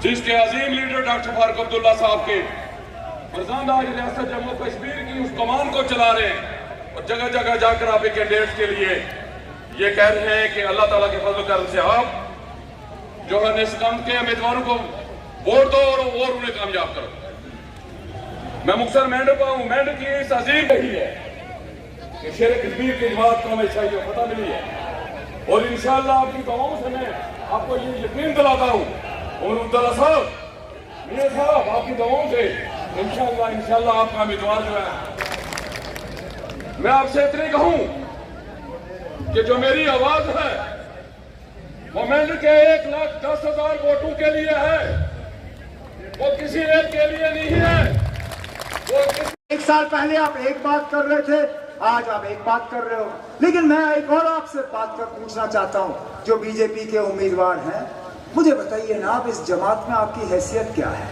जिसके अजीम leader doctor Farooq Abdullah साहब के फरजांद आज रियासत जम्मू कश्मीर की उस कमान को चला रहे हैं और जगह जगह जाकर आप कैंडिडेट्स के लिए ये कह रहे हैं कि अल्लाह ताला के फजल करम से आप जो है निष्काम के उम्मीदवारों को वोट दो और उन्हें कामयाब करो। मैं मुख्तार मेंढर का हूं। मेंढर की इस अजीम रही है कि शेर कश्मीर की बात को हमें चाहिए पता मिली है और इंशाअल्लाह आपकी दुआओं से मैं आपको ये यकीन दिलाता हूं और अब्दुल्ला साहब ये साहब आपकी दुआओं से इंशाअल्लाह आपका उम्मीदवार जो है मैं आपसे इतनी कहूं कि जो मेरी आवाज है वो मेंढर के 1,10,000 वोटों के लिए है, वो किसी एक के लिए नहीं है। वो एक साल पहले आप एक बात कर रहे थे, आज आप एक बात कर रहे हो। लेकिन मैं एक और आपसे बात कर पूछना चाहता हूं, जो बीजेपी के उम्मीदवार हैं, मुझे बताइए ना, आप इस जमात में आपकी हैसियत क्या है?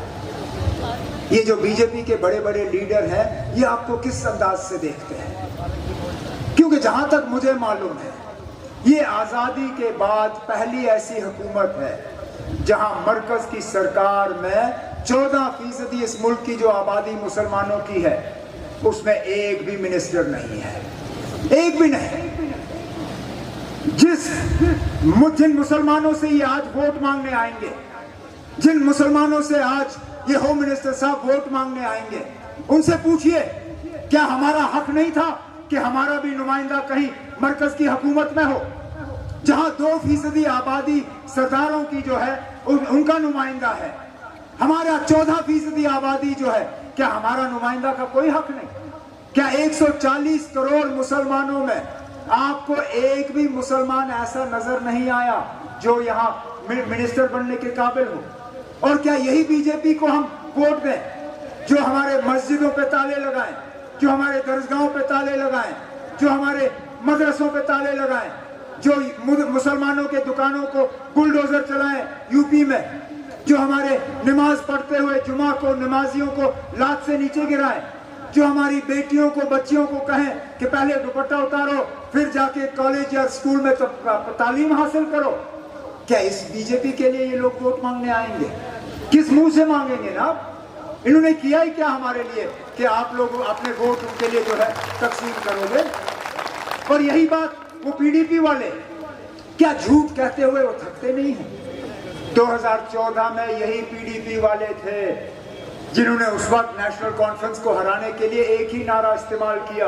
ये जो बीजेपी के बड़े बड़े लीडर हैं, ये आपको किस अंदाज से देखते हैं? क्योंकि जहां तक मुझे मालूम है, ये आजादी के बाद पहली ऐसी हुकूमत है जहां मरकज की सरकार में 14% इस मुल्क की जो आबादी मुसलमानों की है, उसमें एक भी मिनिस्टर नहीं है, एक भी नहीं। जिन मुसलमानों से ये आज वोट मांगने आएंगे, जिन मुसलमानों से आज ये होम मिनिस्टर साहब वोट मांगने आएंगे, उनसे पूछिए क्या हमारा हक नहीं था कि हमारा भी नुमाइंदा कहीं मरकज की हुकूमत में हो, जहां 2% आबादी सरदारों की जो है उनका नुमाइंदा है। हमारा 14% आबादी जो है, क्या हमारा नुमाइंदा का कोई हक नहीं? क्या 140 करोड़ मुसलमानों में आपको एक भी मुसलमान ऐसा नजर नहीं आया जो यहाँ मिनिस्टर बनने के काबिल हो? और क्या यही बीजेपी को हम वोट दें जो हमारे मस्जिदों पे ताले लगाएं, जो हमारे दरगाहों पे ताले लगाएं, जो हमारे मदरसों पे ताले लगाएं, जो मुसलमानों के दुकानों को बुलडोजर चलाएं यूपी में, जो हमारे नमाज पढ़ते हुए जुमा को नमाजियों को लात से नीचे गिराएं, जो हमारी बेटियों को बच्चियों को कहें कि पहले दुपट्टा उतारो फिर जाके कॉलेज या स्कूल में तालीम हासिल करो? क्या इस बीजेपी के लिए ये लोग वोट मांगने आएंगे? किस मुंह से मांगेंगे ना? इन्होंने किया ही क्या हमारे लिए कि आप लोग अपने वोट उनके लिए जो है तकसीम करोगे? और यही बात वो पीडीपी वाले क्या झूठ कहते हुए वो थकते नहीं हैं? 2014 में यही पीडीपी वाले थे जिन्होंने उस वक्त नेशनल कॉन्फ्रेंस को हराने के लिए एक ही नारा इस्तेमाल किया,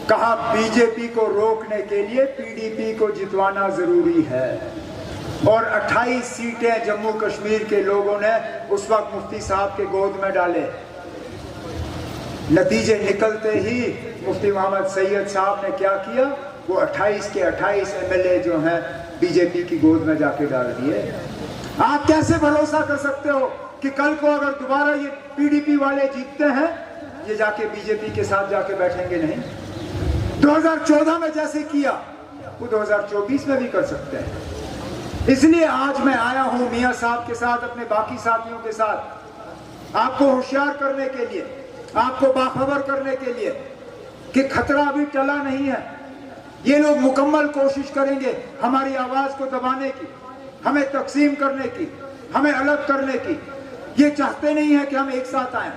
कहा बीजेपी को रोकने के लिए पीडीपी को जितवाना जरूरी है। और 28 सीटें जम्मू कश्मीर के लोगों ने उस वक्त मुफ्ती साहब के गोद में डाले। नतीजे निकलते ही मुफ्ती मोहम्मद सैयद साहब ने क्या किया? वो 28 के 28 एमएलए जो हैं बीजेपी की गोद में जाके डाल दिए। आप कैसे भरोसा कर सकते हो कि कल को अगर दोबारा ये पीडीपी वाले जीतते हैं, ये जाके बीजेपी के साथ जाके बैठेंगे? नहीं। 2014 में जैसे किया वो 2024 में भी कर सकते हैं। इसलिए आज मैं आया हूं मियां साहब के साथ, अपने बाकी साथियों के साथ, आपको होशियार करने के लिए, आपको बाखबर करने के लिए कि खतरा अभी टला नहीं है। ये लोग मुकम्मल कोशिश करेंगे हमारी आवाज को दबाने की, हमें तकसीम करने की, हमें अलग करने की। ये चाहते नहीं है कि हम एक साथ आए,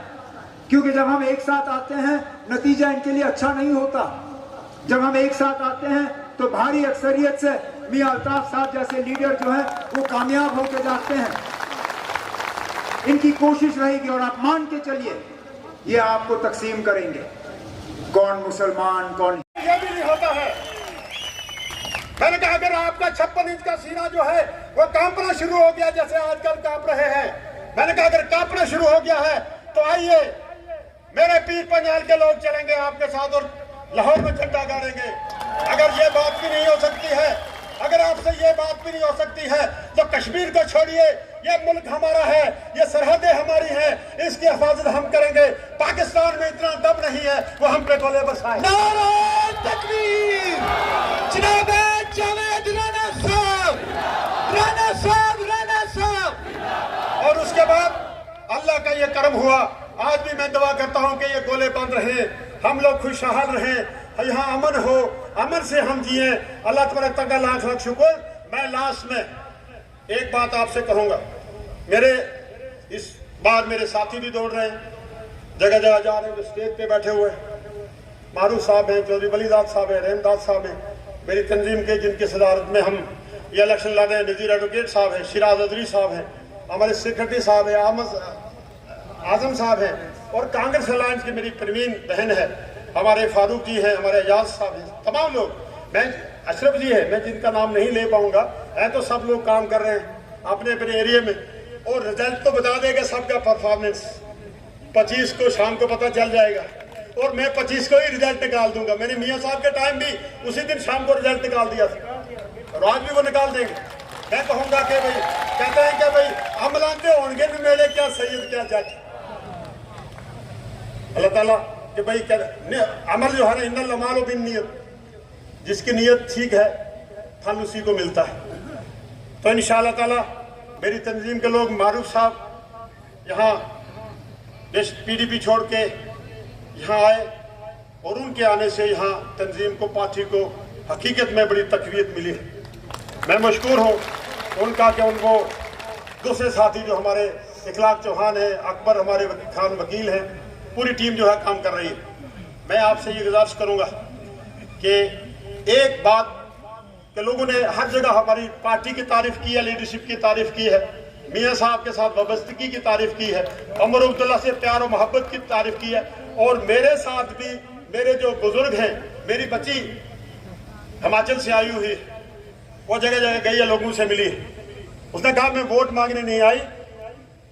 क्योंकि जब हम एक साथ आते हैं नतीजा इनके लिए अच्छा नहीं होता। जब हम एक साथ आते हैं तो भारी अक्सरियत से मियां अल्ताफ साहब जैसे लीडर जो है वो कामयाब होकर जाते हैं। इनकी कोशिश रहेगी और आप मान के चलिए ये आपको तकसीम करेंगे, कौन मुसलमान कौन। ये भी नहीं होता है। मैंने कहा अगर आपका 56 इंच का सीना जो है वो कांपना शुरू हो गया जैसे आजकल कांप रहे हैं, मैंने कहा अगर कांपना शुरू हो गया है तो आइए मेरे पीर पंजाल के लोग चलेंगे आपके साथ और लाहौर में झंडा गाड़ेंगे। अगर ये बात भी नहीं हो सकती है, अगर आपसे ये बात भी नहीं हो सकती है तो कश्मीर को छोड़िए, ये मुल्क हमारा है, ये सरहदें हमारी हैं, इसकी हिफाजत हम करेंगे। पाकिस्तान में इतना दम नहीं है वो हम पे गोले बरसाए। नारे तकबीर, जनाब जावेद राणा साहब, राणा साहब, राणा साहब। और उसके बाद अल्लाह का ये करम हुआ, आज भी मैं दुआ करता हूं कि ये गोले बंद रहे, हम लोग खुशहाल रहे, यहाँ अमन हो, अमन से हम जिए। अल्लाह तबारक तआला लाख लाख शुक्र। मैं लास्ट में एक बात आपसे कहूंगा, मेरे इस बार मेरे साथी भी दौड़ रहे हैं, जगह जगह जा रहे हैं, स्टेज पे बैठे हुए हैं। मारूफ साहब हैं, चौधरी वलीदाद साहब हैं, रहमदाद साहब हैं, मेरी तंजीम के जिनकी सदारत में हम ये इलेक्शन लड़ रहे हैं, नज़ीर एडवोकेट साहब हैं, शिराज अदरी साहब हैं, हमारे सेक्रेटरी साहब हैं, आजम साहब हैं, और कांग्रेस अलायंस की मेरी परवीन बहन है, हमारे फारूक जी हैं, हमारे एजाज साहब हैं, तमाम लोग, मैं अशरफ जी है, मैं जिनका नाम नहीं ले पाऊंगा, है तो सब लोग काम कर रहे हैं अपने अपने एरिया में। और रिजल्ट तो बता देगा सबका परफॉर्मेंस, 25 को शाम को पता चल जाएगा, और मैं 25 को ही रिजल्ट निकाल दूंगा। मैंने मियाँ साहब के टाइम भी उसी दिन शाम को रिजल्ट निकाल दिया था, और आज भी वो निकाल देंगे। मैं कहूंगा कि भाई, कहते हैं कि भाई अमलांते होंगे भी मेरे क्या सैयद क्या जज, अल्लाह ताला कि भाई अमल जो है ना, इन्नल अमाल बिन नियत, जिसकी नीयत ठीक है फल उसी को मिलता है। तो इंशाअल्लाह ताला मेरी तंजीम के लोग, मारूफ साहब यहाँ PDP छोड़ के यहाँ आए, और उनके आने से यहाँ तंजीम को, पार्टी को हकीकत में बड़ी तकवीत मिली है। मैं मशकूर हूँ उनका कि उनको दूसरे साथी जो हमारे इखलाक चौहान है, अकबर हमारे खान वकील हैं, पूरी टीम जो है काम कर रही है। मैं आपसे ये गुजारिश करूँगा कि एक बात कि लोगों ने हर जगह हमारी पार्टी की तारीफ की है, लीडरशिप की तारीफ की है, मियाँ साहब के साथ वाबस्तगी की तारीफ की है, उमर अब्दुल्ला से प्यार और मोहब्बत की तारीफ की है, और मेरे साथ भी मेरे जो बुजुर्ग हैं, मेरी बच्ची हिमाचल से आई हुई, वो जगह जगह गई है, लोगों से मिली, उसने कहा मैं वोट मांगने नहीं आई,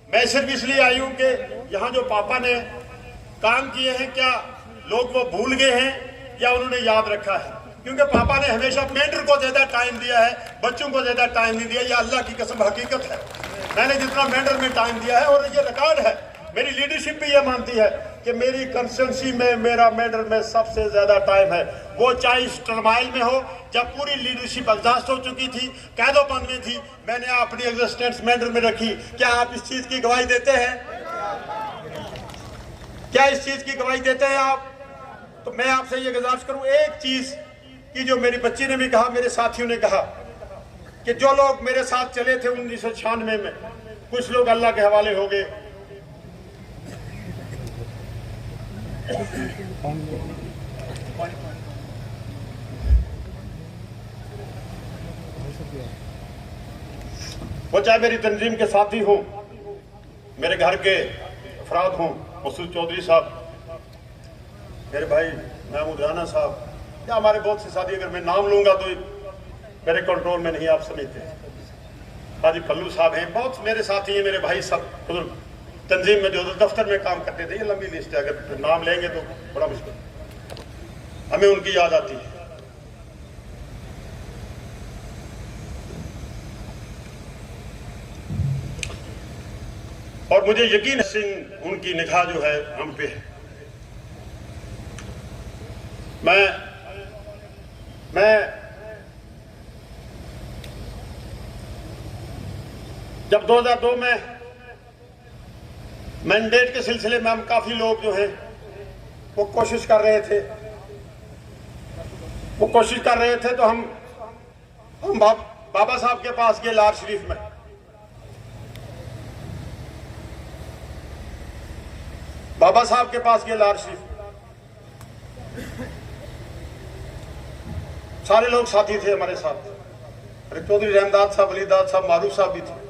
मैं सिर्फ इसलिए आई हूँ कि यहाँ जो पापा ने काम किए हैं, क्या लोग वो भूल गए हैं या उन्होंने याद रखा है, क्योंकि पापा ने हमेशा मेंटर को ज्यादा टाइम दिया है, बच्चों को ज्यादा टाइम नहीं दिया। ये अल्लाह की कसम हकीकत है, मैंने जितना मेंटर में टाइम दिया है, और ये रिकॉर्ड है, मेरी लीडरशिप भी ये मानती है कि मेरी कंस्टिट्यूंसी में मेरा मेंटर में सबसे ज्यादा टाइम है, वो चाहे इस टर्माइल में हो, जब पूरी लीडरशिप एग्जॉस्ट हो चुकी थी, कैदोबंद में थी, मैंने अपनी एग्जिस्टेंस मेंटर में रखी। क्या आप इस चीज की गवाही देते हैं? क्या इस चीज की गवाही देते हैं आप? तो मैं आपसे ये गुजारिश करूं, एक चीज कि जो मेरी बच्ची ने भी कहा, मेरे साथियों ने कहा कि जो लोग मेरे साथ चले थे 1996 में, कुछ लोग अल्लाह के हवाले हो गए, वो चाहे मेरी तंजीम के साथी हो, मेरे घर के अफराद हों, मसूद चौधरी साहब, मेरे भाई महमूद राना साहब, या हमारे बहुत से साथी, अगर मैं नाम लूंगा तो मेरे कंट्रोल में नहीं, आप समझते, हाजी पल्लू साहब हैं, बहुत मेरे साथी हैं, मेरे भाई सब तंजीम में जो दफ्तर में काम करते थे। ये लंबी लिस्ट है, अगर नाम लेंगे तो बड़ा मुश्किल, हमें उनकी याद आती है। और मुझे यकीन है सिंह उनकी निगाह जो है हम पे है। मैं जब 2002 में मैंडेट के सिलसिले में हम काफी लोग जो हैं वो कोशिश कर रहे थे, तो हम बाबा साहब के पास गए लाहौर शरीफ में। बाबा साहब के पास गए लाहौर शरीफ, सारे लोग साथी थे हमारे साथ, चौधरी रहमदाद साहब, वलीदाद साहब, मारूफ साहब भी थे।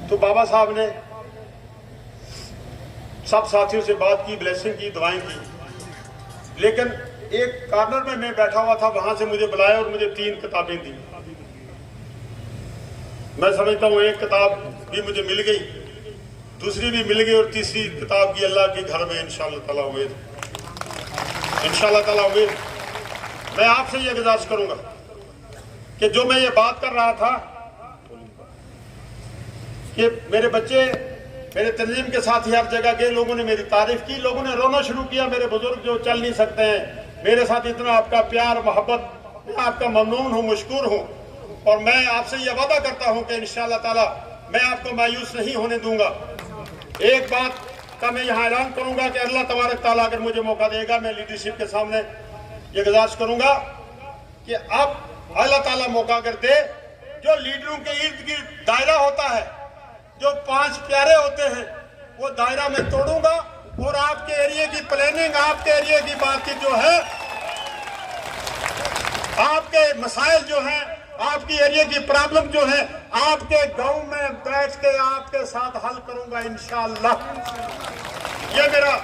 तो बाबा साहब ने सब साथियों से बात की, ब्लेसिंग की, दुआएं की, लेकिन एक कॉर्नर में मैं बैठा हुआ था, वहां से मुझे बुलाया और मुझे 3 किताबें दी। मैं समझता हूँ एक किताब भी मुझे मिल गई, दूसरी भी मिल गई, और तीसरी किताब की अल्लाह के घर में इंशाअल्लाह ताला उम्मीद, इंशाअल्लाह ताला उम्मीद। मैं आपसे ये गुजारिश करूंगा कि जो मैं ये बात कर रहा था कि मेरे बच्चे, मेरे तंजीम के साथ ही हर जगह गए, लोगों ने मेरी तारीफ की, लोगों ने रोना शुरू किया, मेरे बुजुर्ग जो चल नहीं सकते हैं, मेरे साथ इतना आपका प्यार मोहब्बत, मैं आपका ममनून हूँ, मशकूर हूँ, और मैं आपसे ये वादा करता हूँ कि इंशाअल्लाह ताला मैं आपको मायूस नहीं होने दूंगा। एक बात का मैं यहाँ ऐलान करूंगा कि अल्लाह तबारक ताला अगर मुझे मौका देगा, मैं लीडरशिप के सामने ये गुजारिश करूंगा कि अब अल्लाह ताला मौका अगर दे जो लीडरों के इर्द गिर्द दायरा होता है, जो 5 प्यारे होते हैं, वो दायरा में तोड़ूंगा और आपके एरिया की प्लानिंग, आपके एरिया की बातचीत जो है, आपके मसाइल जो हैं, आपकी एरिया की प्रॉब्लम जो है, आपके गांव में बैठ के आपके साथ हल करूंगा इंशाअल्लाह। ये मेरा